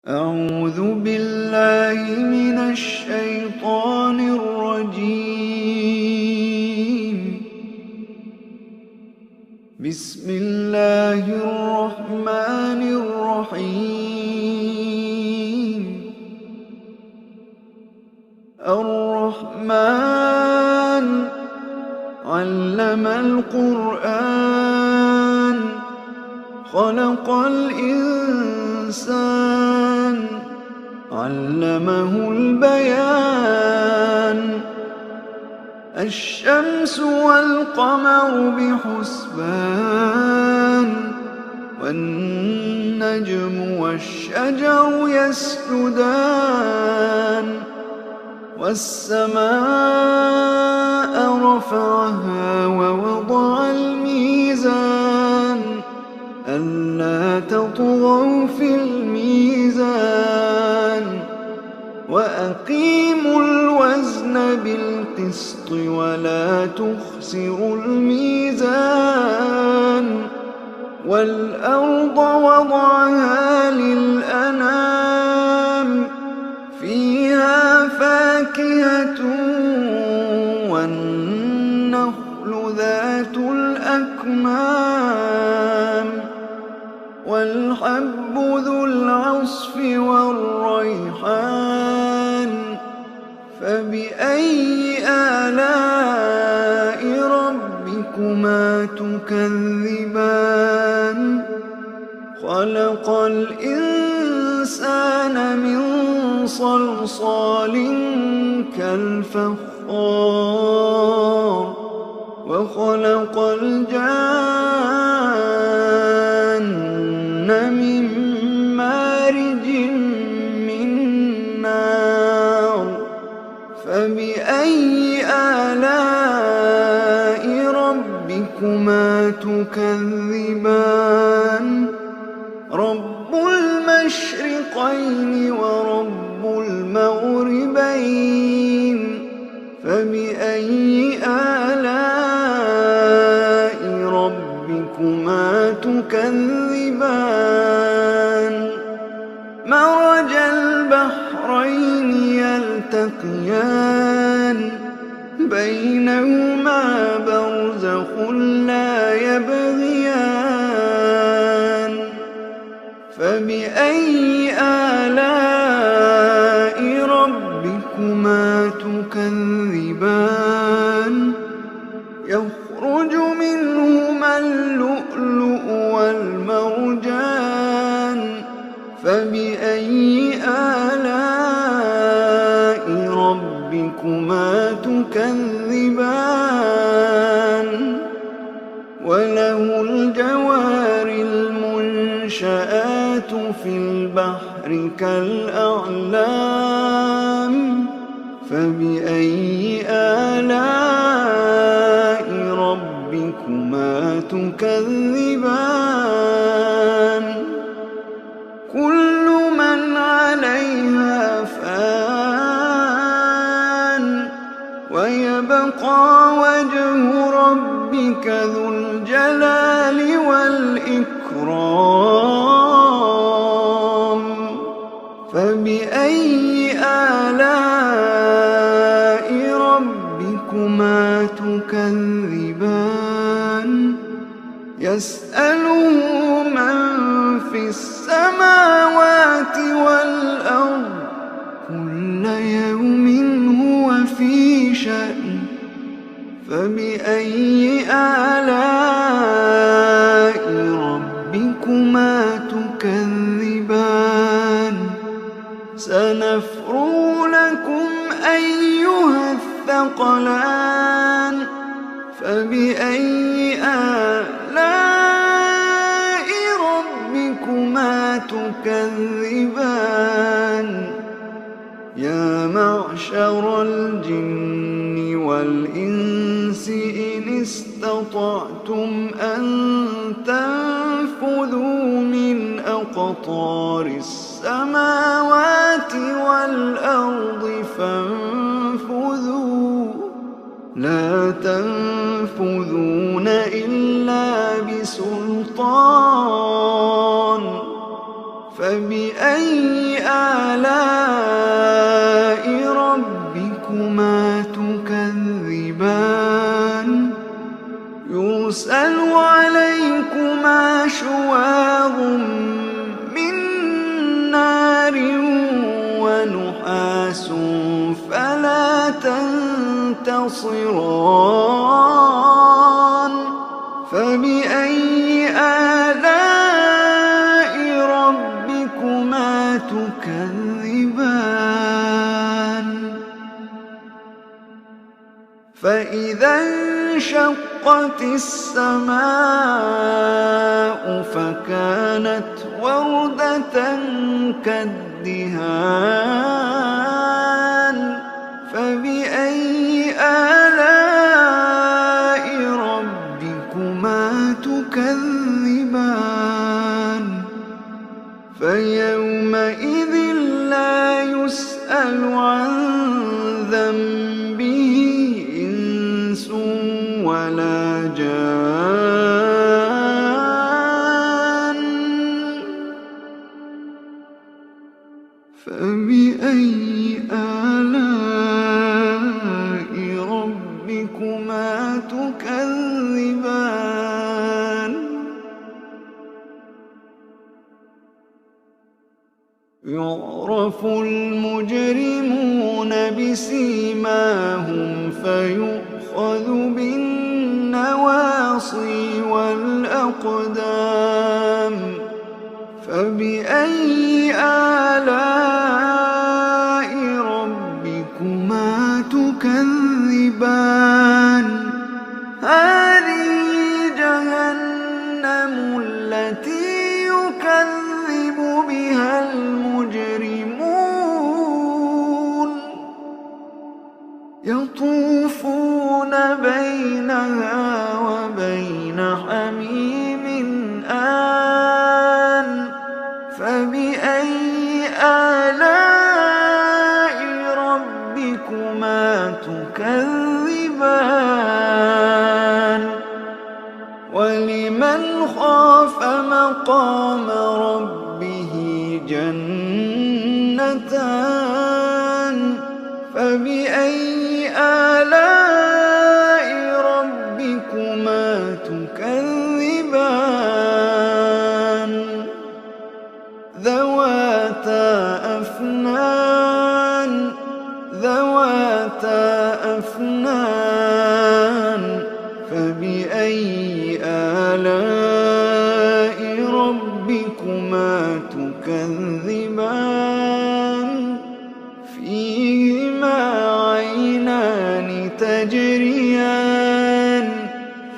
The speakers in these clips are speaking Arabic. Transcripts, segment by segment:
أعوذ بالله من الشيطان الرجيم. بسم الله الرحمن الرحيم. الرحمن علم القرآن خلق الإنسان علمه البيان. الشمس والقمر بحسبان والنجم والشجر يسجدان. والسماء رفعها ووضع الميزان ألا تطغوا في الميزان وأقيموا الوزن بالقسط ولا تخسروا الميزان. والأرض وضعها للأنام فيها فاكهة والنخل ذات الأكمام والحب ذو العصف والريحان. فبأي آلاء ربكما تكذبان؟ خلق الإنسان من صلصال كالفخار وخلق الجان من مارج من نار. فبأي آلاء ربكما تكذبان؟ رب المشرقين ورب المغربين. فبأي آلاء ربكما تكذبان؟ مرج البحرين يلتقيان بينهما برزخ لا يبغيان. فبأي آلاء ربكما تكذبان؟ يخرج منهما اللؤلؤ والمرجان. فبأي آلاء ربكما تكذبان؟ وله الجوار المنشآت في البحر كالأعلام. فبأي آلاء ربكما تكذبان؟ كل من عليها فان ويبقى وجه ربك ذو الجلال والإكرام. فبأي آلاء ربكما تكذبان؟ يسأله من في السماوات والأرض كل يوم هو في شأن. فبأي آلاء ربكما تكذبان؟ سنفرغ لكم أيها الثقلان. فبأي آلاء ربكما تكذبان؟ يا معشر الجن والإنس إن استطعتم أن تنفذوا من أقطار السماوات والأرض فانفذوا لا تنفذون إلا بسلطان. فبأي آلاء ربكما تكذبان يرسل عليكما شواظ من نار ونحاس فلا تنتصران فبأي آلاء ربكما تكذبان فإذا انشقت السماء فكانت وردة كالدهان فبأي آلاء ربكما تكذبان فيومئذ لا يسأل عن ذنبه إنس ولا جان فبأي آلاء ربكما تكذبان يعرف المجرمون بسيماهم فيؤخذ بالنواصي والأقدام فبأي آلاء ربكما تكذبان هذه جهنم التي يكذب بها المجرمون يطوفون بينها وبين حميم آن فبأي آلاء ربكما تكذبان ولمن خاف مقام ربه جنتان فبأي آلاء ربكما تكذبان ذواتا أفنان فبأي آلاء ربكما تكذبان فيهما عينان تجريان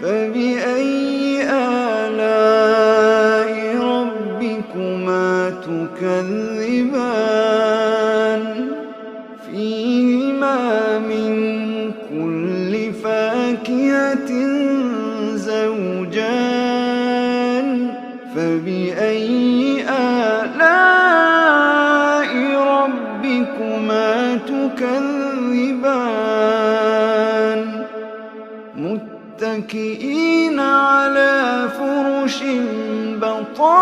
فبأي آلاء ربكما تكذبان فيهما من كل فاكهة زوجان فبأي آلاء ربكما تكذبان متكئين على فرش بطائنها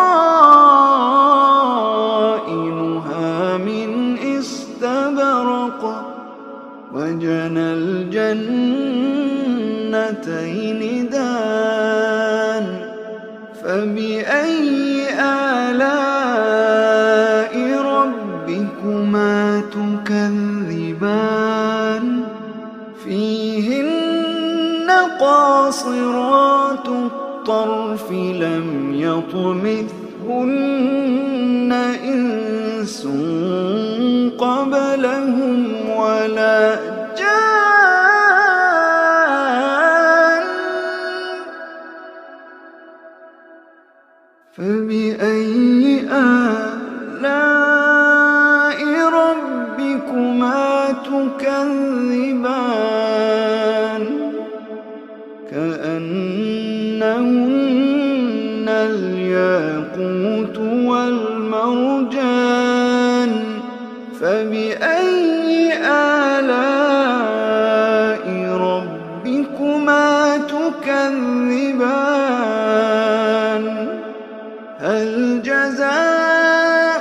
من استبرق وجنى الجنتين دان فبأي آلاء ربكما تكذبان فيهن قاصرات الطرف لم يطمثهن إنس قبلهم ولا جان فبأي آلاء ربكما تكذبان كأنهن الياقوت والمرجان فبأي آلاء ربكما تكذبان هل جزاء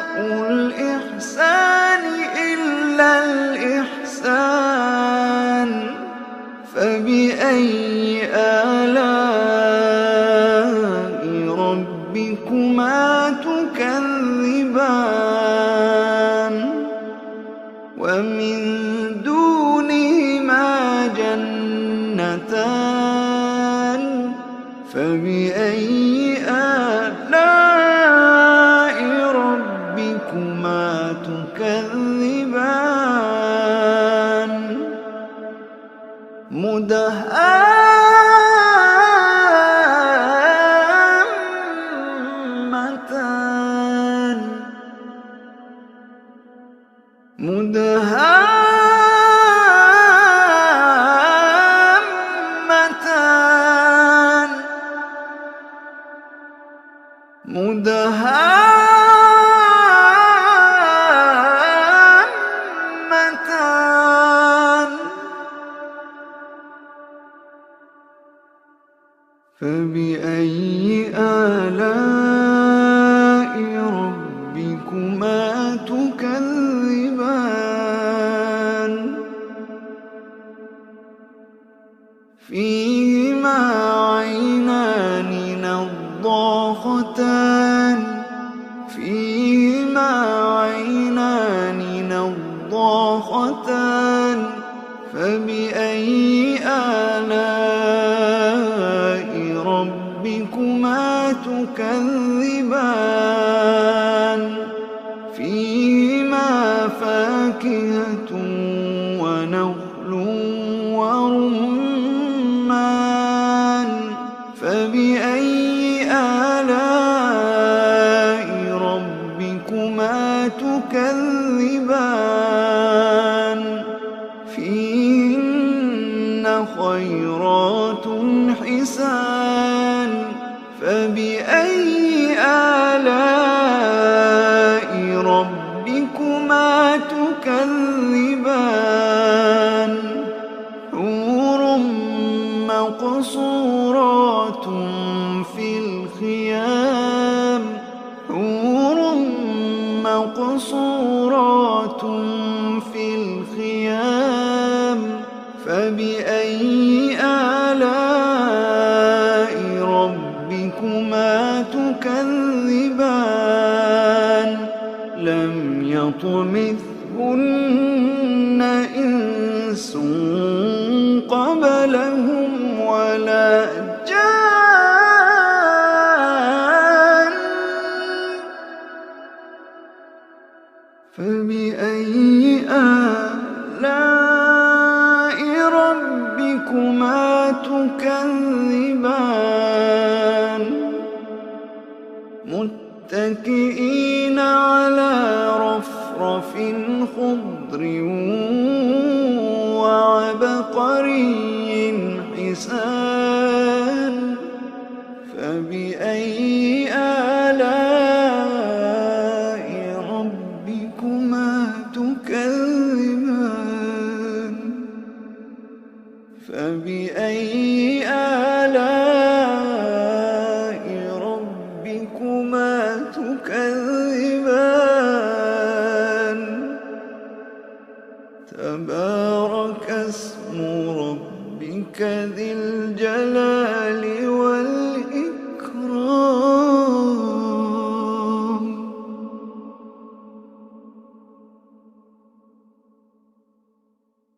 مدهامتان فبأي آلاء ربكما تكذبان فيهما عينان نضاختان فبأي آلاء ربكما تكذبان فيهما فاكهة ونخل ورمان فبأي آلاء ربكما تكذبان فيهن خيرات حسان فبأي آلاء ربكما تكذبان حور مقصورات في الخيام فبأي آلاء ربكما تكذبان لم يطمثهن إنس قبلهم ولا جان فبأي آلاء ربكما تكذبان متكئين على رفرف خضر وعبقري حسان فبأي